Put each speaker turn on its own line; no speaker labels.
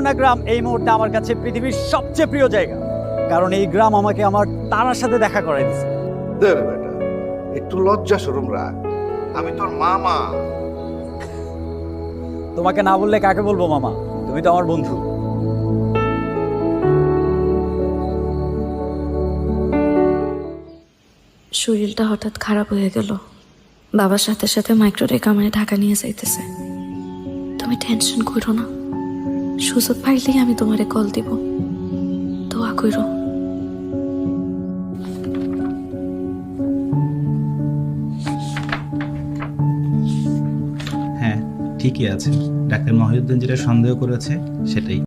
সুবর্ণা গ্রাম এই মুহূর্তে আমার কাছে পৃথিবীর সবচেয়ে প্রিয় জায়গা, কারণ এই গ্রাম আমাকে আমার তারার সাথে দেখা করাই দিচ্ছে।
দে রে বেটা, একটু লজ্জা শরম রাখ, আমি তোর মামা।
তোমাকে না বললে কাকে বলবো মামা, তুমি তো আমার বন্ধু।
শরীরটা হঠাৎ খারাপ হয়ে গেল। বাবার সাথে সাথে মাইক্রোরেক আমায় ঢাকা নিয়ে যাইতেছে। তুমি টেনশন করো না, সুযোগ পাইলেই আমি তোমারে কল দিব। দোয়া করো।
হ্যাঁ, ঠিকই আছে। ডাক্তার মহিউদ্দিন যেটা সন্দেহ করেছে সেটাই।